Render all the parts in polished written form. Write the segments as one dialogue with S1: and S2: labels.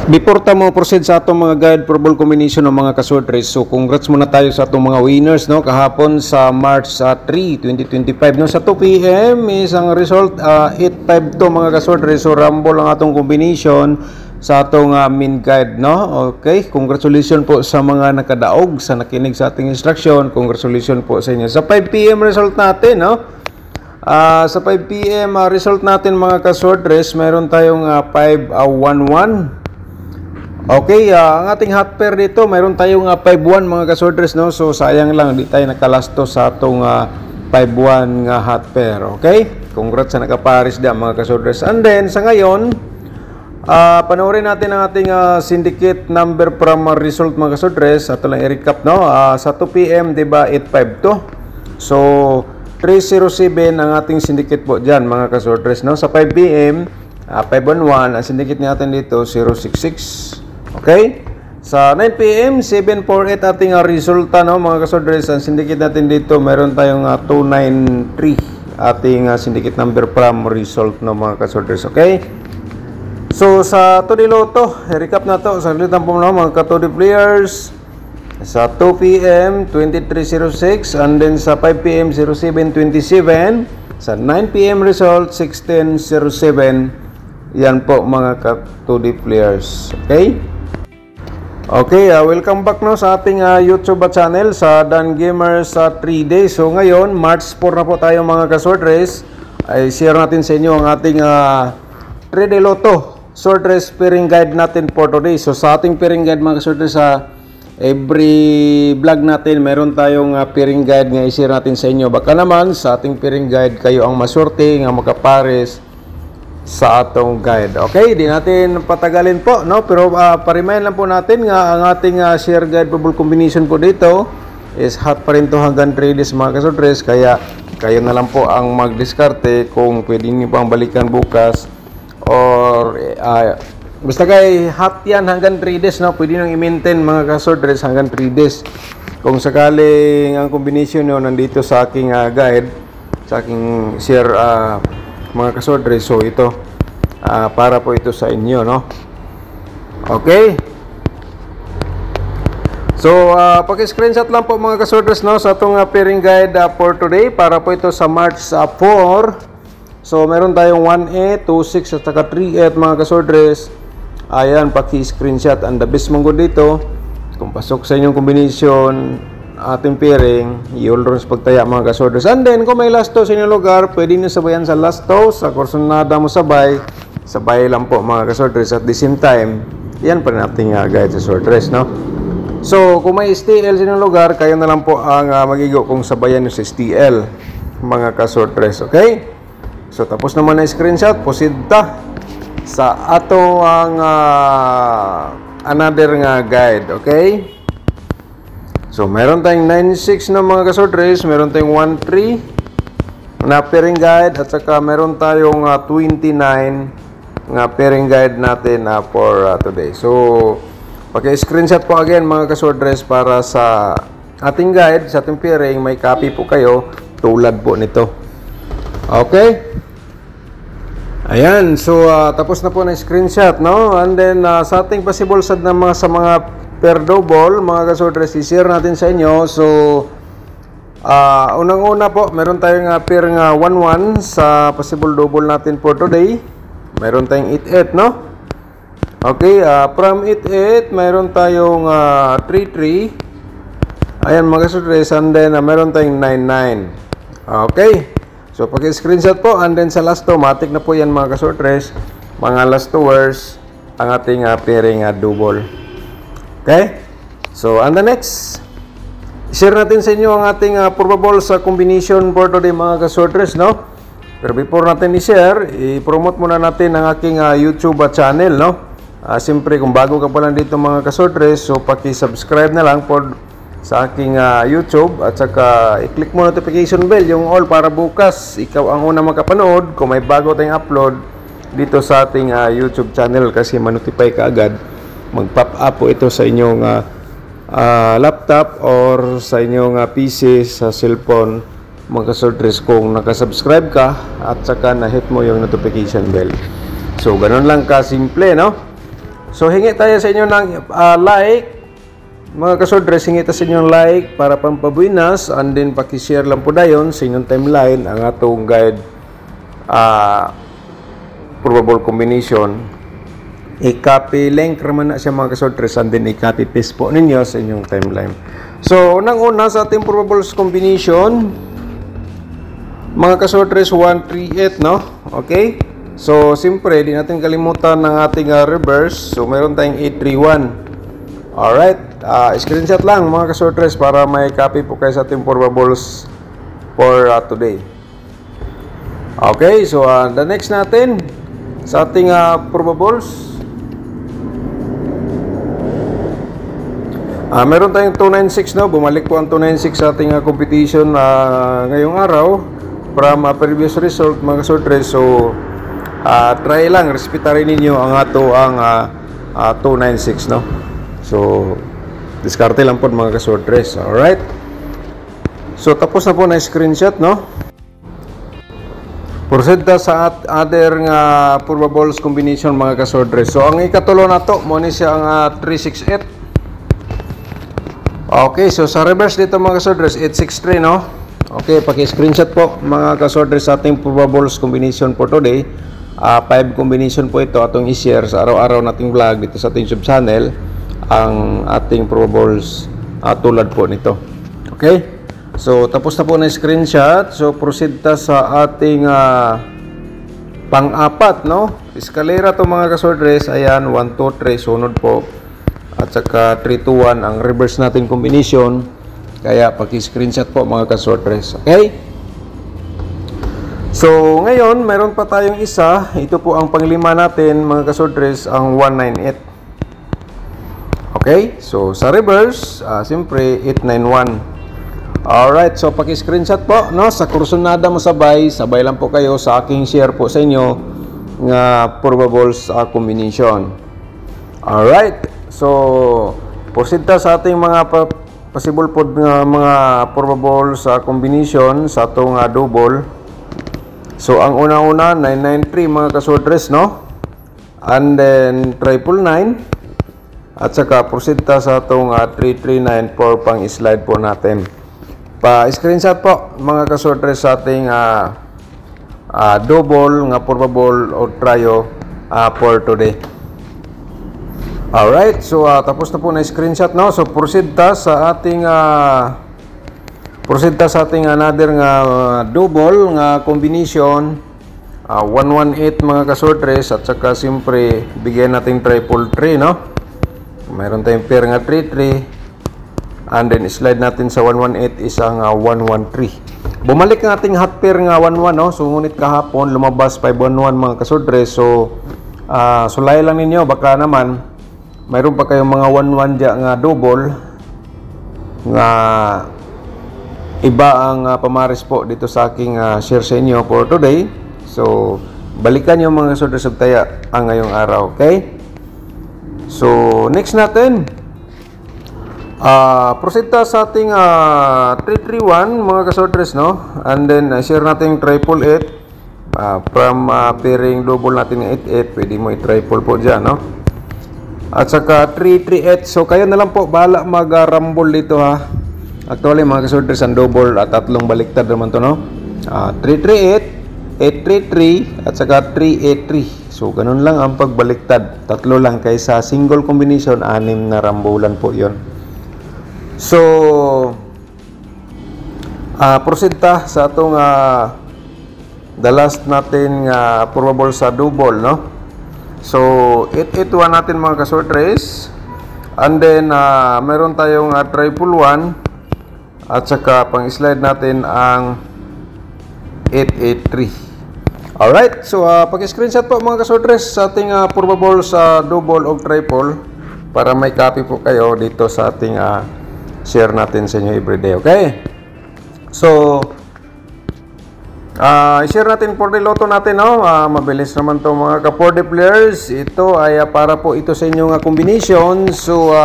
S1: Before ta mo proceed sa atong mga guide for ball combination ng mga kasword race, so congrats muna tayo sa atong mga winners no kahapon sa March 3, 2025 no sa 2 PM isang result 8-5 to mga kasword race. So rumble ang atong combination sa atong main guide no. Okay, congratulations po sa mga nakadaog sa nakinig sa ating instruction. Congratulations po sa inyo sa 5 PM result natin no. Sa 5 PM result natin mga kasword race, meron tayong 5-1-1. Okay, ang ating hot pair dito, mayroon tayong 5-1 mga kasworders no. So sayang lang di tayo nakalasto sa atong 5-1 nga hot pair. Okay? Congrats sa nakaparis da mga kasworders. And then sa ngayon, panoorin natin ang ating syndicate number from result mga kasworders. Ato lang i-recap no. Sa 2 PM, di ba 8-5 to. So 307 ang ating syndicate po diyan mga kasworders no. Sa 5 PM, 5-1-1, ang syndicate natin dito 066. Okay? Sa 9 PM, 748 ating resulta no mga kasworders. Ang syndicate natin dito, meron tayong 293 ating syndicate number from result no mga kasworders. Okay? So sa Todi Loto, recap na to. Sa litan po no, mga Todi players. Sa 2 PM, 2306. And then sa 5 PM, 0727. Sa 9 PM result, 1607. Yan po mga Todi players. Okay? Okay, welcome back no sa ating YouTube channel sa Dan Gamers sa 3 days. So ngayon, March 4 na po tayo mga kasword race. Ay share natin sa inyo ang ating 3D Lotto sword race pairing guide natin for today. So sa ating pairing guide mga kasword race, every vlog natin meron tayong pairing guide nga i-share natin sa inyo. Baka naman sa ating pairing guide kayo ang maswerte nga makapares sa atong guide. Okay, di natin patagalin po no, pero pa-remind lang po natin nga ang ating share guide for ball combination po dito is hot pa rin to hanggang 3 days mga kaswordres, kaya kayo na lang po ang magdiskarte kung pwede niyo pang balikan bukas or basta kay hot yan hanggang 3 days no, pwede nyo i-maintain mga kaswordres hanggang 3 days kung sakaling ang combination nyo nandito sa aking guide, sa aking share mga kaswordres. So ito para po ito sa inyo no. Okay, so paki-screenshot lang po mga kaswordres no sa itong pairing guide for today para po ito sa March 4. So meron tayong 1-8, 2-6 at saka 3-8 mga kaswordres. Ayan, paki-screenshot. And the best mong dito kung pasok sa inyong combination ating pairing, i-all-runs pagtaya mga kasworders. And then kung may last to sa inyong lugar, pwede nyo sabayan sa last to. Sa korsonada mo sabay lang po mga kasworders. At the same time, yan pa rin ating guide sa swordress no. So kung may STL sa inyong lugar, kayo na lang po ang magigo kung sabayan nyo sa STL mga kasworders. Okay, so tapos naman na screenshot, proceed ta sa ato ang another nga guide. Okay, so meron tayong 9-6 na mga kaswordres, meron tayong 1-3 na pairing guide, at saka meron tayong 29 nga pairing guide natin for today. So paki-screenshot po again mga kaswordres para sa ating guide, sa ating pairing, may copy po kayo tulad po nito. Okay, ayan, so tapos na po na screenshot no. And then sa ating possible sad na sa mga per double mga kaswordres, i-share natin sa inyo. So unang-una po, meron tayong pair nga 1-1 sa possible double natin for today. Meron tayong 8-8 no. Okay, from 8-8 meron tayong 3-3. Ayan mga kaswordres. And then meron tayong 9-9. Okay, so paki-screenshot po. And then sa last to, matik na po yan mga kaswordres, mga last towers ang ating pairing double. Okay, so and the next, share natin sa inyo ang ating probable sa combination for today mga kaswordres no. Pero before natin i-share, i-promote muna natin ang aking YouTube channel no. Siyempre kung bago ka pa lang dito mga kaswordres, so paki-subscribe na lang sa aking YouTube, at saka i-click mo notification bell, yung all, para bukas ikaw ang una makapanood kung may bago tayong upload dito sa ating YouTube channel, kasi ma-notify ka agad. Mag-pop up po ito sa inyong laptop or sa inyong PC, sa cellphone mga kaswordres, kung nakasubscribe ka at saka na-hit mo yung notification bell. So ganun lang ka simple no. So hingi tayo sa inyo ng like. Mga kasodres, hingi tayo sa inyo ng like para pampabuinas, and then paki-share lang po dayon sa inyong timeline ang atong guide probable combination. I-copy link raman na siya mga kasodres, and then i-copy paste po ninyo sa inyong timeline. So unang-una sa ating probable combination, mga kasodres, 138, no? Okay? So siyempre, di natin kalimutan ng ating reverse. So meron tayong 831. Alright, screenshot lang mga kasodres para may copy po kayo sa ating probables for today. Okay, so the next natin sa ating probables, meron tayong 296, no? Bumalik po ang 296 sa ating competition ngayong araw from previous result mga kasodres. So try lang, respetarin ninyo ang ato ang 296, no? So diskarte lang po mga kasodres. Alright, so tapos na po na screenshot, no? Proceed ta sa other nga probables combination mga kasodres. So ang ikatulo na to mo ni siya ang 368. Okay, so sa reverse dito mga kasodres, 863, no? Okay, paki-screenshot po mga kasodres sa ating probables combination for today. 5 combination po ito atong i-share sa araw-araw nating vlog dito sa ating YouTube channel, ang ating probables tulad po nito. Okay, so tapos na po na screenshot. So proceed ta sa ating pang-apat, no? Eskalera to mga kasodres. Ayan, 1, 2, 3 sunod po, at saka 3, 2, 1 ang reverse natin combination. Kaya paki-screenshot po mga kasodres. Okay, so ngayon meron pa tayong isa. Ito po ang panglima natin mga kasodres, ang 198. Okay, so sa reverse, siyempre 891. Alright, so paki-screenshot po, no? Sa kursunada mo sabay lang po kayo sa aking share po sa inyo nga probables combination. Alright, so proceed ta sa ating mga possible po nga mga probables combination sa atong double. So ang una-una 993 mga kasodres, no? And then 999. At saka proceed ta sa itong 339 for pang-slide po natin. Pa-screenshot po mga kasodres sa ating double nga probable o trio for today. Alright, so tapos na po na screenshot, no? So proceed ta sa ating another nga double nga combination, 118 mga kasodres, at saka siyempre bigyan natin triple 3, no? Mayroon tayong pair nga 3-3, and then slide natin sa 118 isang 113. Bumalik ng ating hot pair nga 1-1, no? So ngunit kahapon lumabas 5-1-1 mga kasodres. So sulay lang ninyo, baka naman mayroon pa kayong mga 1-1 dya nga double nga iba ang pamaris po dito sa aking share sa inyo for today. So balikan nyo mga kasodres ug taya ang ngayong araw. Okay, so next natin, proceed ta sa ating 331 mga kasodres, no? And then share natin triple 8 from pairing double natin ng 88. Pwede mo i-triple po dyan, no? At saka 338. So kayo na lang po bahala mag-rumble dito, ha. Actually mga kasodres, ang double at tatlong baliktad naman to, no? 338, 833 at saka 383. So ganun lang ang pagbaliktad, tatlo lang, kaysa single combination 6 na rambulan po yon. So proceed ta sa atong the last natin probable sa double, no? So 881 natin mga kasodres, and then meron tayong triple 1, at saka pang slide natin ang 883. Alright, so pag-screenshot po mga kasodres sa ating probable sa double o triple para may copy po kayo dito sa ating share natin sa inyo everyday. Okay, so i-share natin for the loto natin, no? Mabilis naman to mga ka-4D players. Ito ay para po ito sa inyong combination. So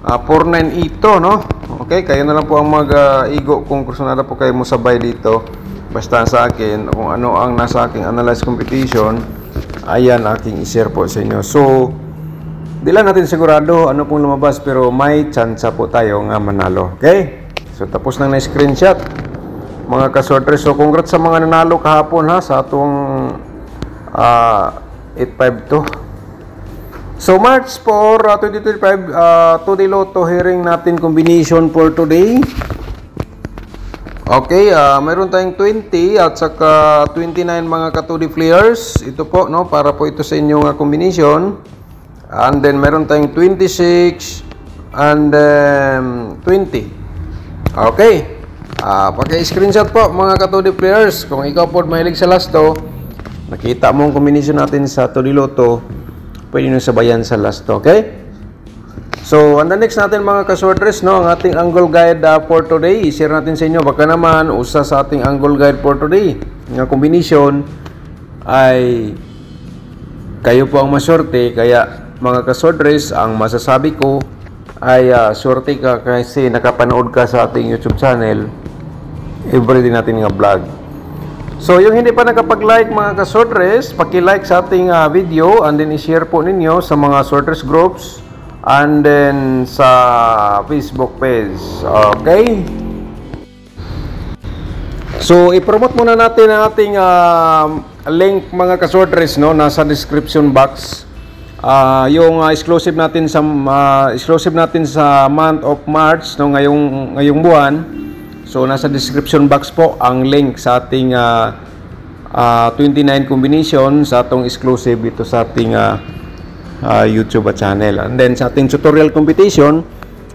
S1: 49 ito, no? Okay, kayo na lang po ang mag-igo kung gusto na po kayo mo sabay dito. Basta sa akin, kung ano ang nasa aking analyze competition, ayan aking i-share po sa inyo. So Di lang natin sigurado ano pong lumabas, pero may chance po tayo nga manalo. Okay? So tapos na screenshot mga kasortres. So congrats sa mga nanalo kahapon ha sa atong 852. So March 4, 2025, today Lotto hearing natin combination for today. Okay, mayroon tayong 20 at saka 29 mga katudi players. Ito po, no, para po ito sa inyong combination. And then meron tayong 26 and 20. Okay. Paki-screenshot po mga katudi players. Kung ikaw po mahilig sa lasto, nakita mo ang combination natin sa Tudi Lotto, pwede nyo sabayan sa lasto, okay? So, on the next natin mga kaswordres, no, ang ating angle guide for today, i-share natin sa inyo. Baka naman, usa sa ating angle guide for today, nga combination ay kayo po ang maswerte. Kaya mga kaswordres, ang masasabi ko ay swerte ka kasi nakapanood ka sa ating YouTube channel everyday natin nga vlog. So, yung hindi pa nakapag-like mga kaswordres, paki-like sa ating video and then i-share po ninyo sa mga swordres groups and then sa Facebook page. Okay? So, i-promote muna natin ang ating link mga kaswordres, no, nasa description box. Yung exclusive natin sa month of March, no, ngayong buwan. So nasa description box po ang link sa ating 29 combination sa atong exclusive ito sa ating YouTube channel. And then sa ating tutorial competition,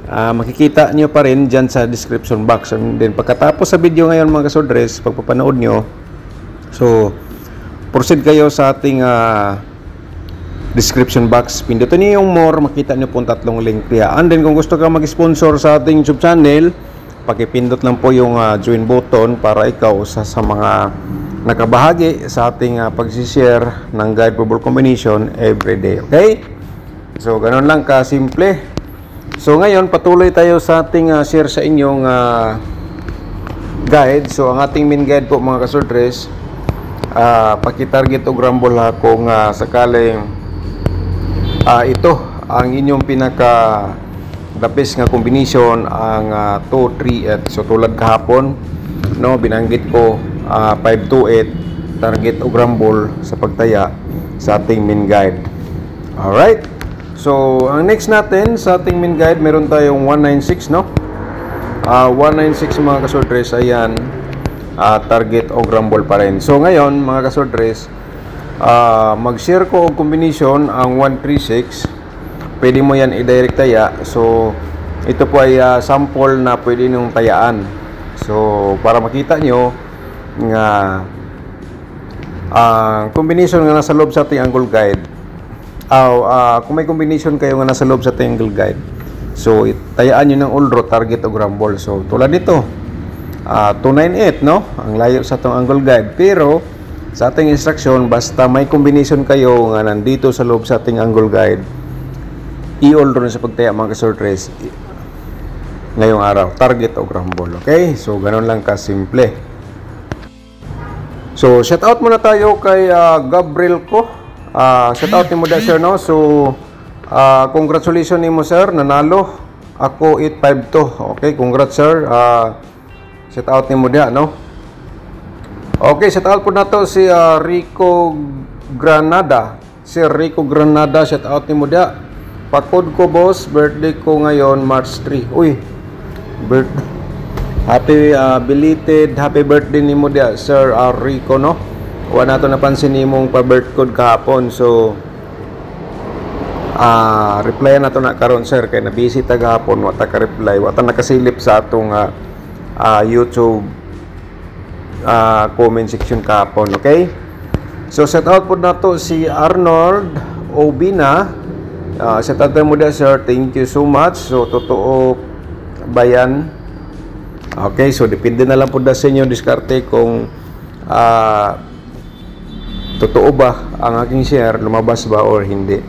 S1: makikita nyo pa rin dyan sa description box. And then pagkatapos sa video ngayon mga kasodres, pagpapanood nyo, so proceed kayo sa ating description box. Pindutin nyo yung more, makita nyo po tatlong link kaya. And then kung gusto ka mag-sponsor sa ating YouTube channel, pakipindot lang po yung join button para ikaw sa mga nakabahagi sa ating pag-share ng guide for ball combination everyday. Okay? So, ganun lang ka-simple. So, ngayon, patuloy tayo sa ating share sa inyong guide. So, ang ating main guide po mga kasordres, pakitarget o grumble ha kung sakaling ito ang inyong pinaka the best nga combination ang 2, 3, 8. So tulad kahapon, no, binanggit ko 5, 2, 8 target o grumble sa pagtaya sa ating main guide. Alright. So ang next natin sa ating main guide, meron tayong 196, no? 196 mga kasordres, ayan, target o grumble pa rin. So ngayon mga kasordres, mag-share ko og combination ang 136. Pwede mo yan i-direct taya. So ito po ay sample na pwede nyung tayaan. So para makita nyo nga combination nga nasa loob sa ating angle guide, kung may combination kayo nga nasa loob sa ating angle guide, so tayaan nyo ng all draw, target o grumble. So tulad nito 298, no, ang layo sa itong angle guide. Pero sa ating instruction, basta may combination kayo nga nandito sa loob sa ating angle guide, i-all draw sa pagtaya mga kasordres ngayong araw, target o grumble. Okay? So ganun lang ka-simple. So shout out muna tayo kay Gabriel ko. Shout out ni mo da sir, no? So congratulations ni mo sir, nanalo ako 852. Okay, congrats sir. Shout out ni mo da, no? Okay, shout out po na to si Rico Granada. Si Rico Granada, shout out ni mo da. Pakod ko boss, birthday ko ngayon March 3. Uy, happy belated happy birthday ni mo dia Sir Rico, no? Wala nato napansin ni mong pa-birth code kahapon. So reply na to na karon sir, kay na busy ta gahapon, wata ka reply, wata nakasilip sa atong YouTube comment section kahapon. Okay, so shout out po na to si Arnold Obina. Shout out mo da sir, thank you so much. So totoo ba yan? Okay, so depende na lang po da sa inyo diskarte kung totoo ba ang aking share, lumabas ba or hindi.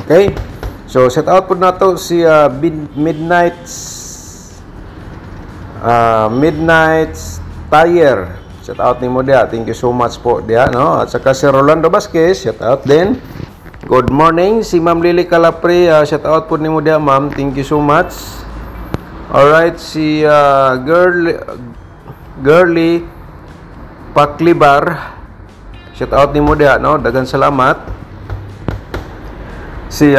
S1: Okay, so shout out po na to si Midnight Tire. Shout out ni mo dia, thank you so much po dia, no? At saka si Rolando Vasquez, shout out din. Good morning, si Ma'am Lily Calapre, shout out po nimo dia ma'am, thank you so much. Alright, si Girly Paklibar, shout out nimo dia, no, daghang salamat. Si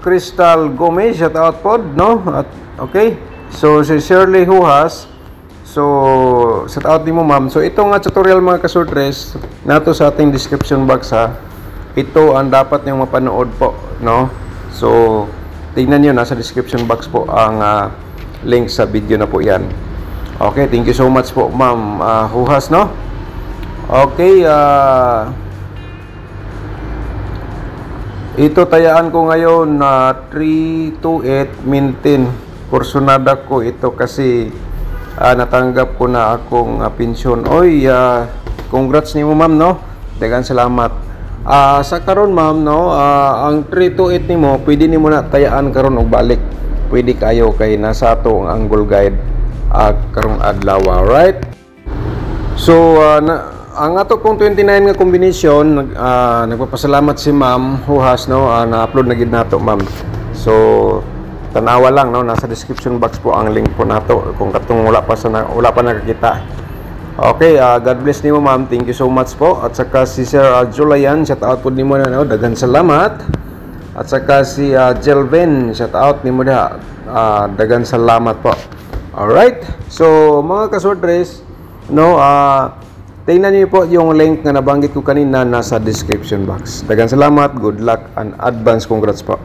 S1: Crystal Gomez, shout out pod, no, okay. So si Shirley Huhas, so shout out nimo ma'am. So ito nga tutorial mga kasurtres nato sa ating description box ha. Ito ang dapat niyong mapanood po, no? So, tingnan niyo nasa description box po ang link sa video na po 'yan. Okay, thank you so much po, Ma'am Huhas, no? Okay, ito tayaan ko ngayon na 328 maintain. Porsyonada ko ito kasi natanggap ko na akong pensyon. Oy, congrats nimo ma'am, no? Daghang salamat. Sa karon ma'am, no, ang 328 nimo pwede nimo na tayaan karon og balik. Pwede kayo kay nasa ato ang angle guide karong adlaw, right? So ang ato pong 29 nga combination, nagpapasalamat si Ma'am Huhas, no, na-upload na gid nato ma'am. So tanawa lang, no, nasa description box po ang link po nato kung katong wala pa nakakita. Okay, God bless nimo ma'am. Thank you so much po. At saka si Sir Julayan, shout out po nimo na, no, daghang salamat. At saka si Jelvin, shout out nimo da, daghang salamat po. Alright, so mga kasurtres, no, tingnan niyo po yung link na nabanggit ko kanina nasa description box. Daghang salamat, good luck and advance congrats po.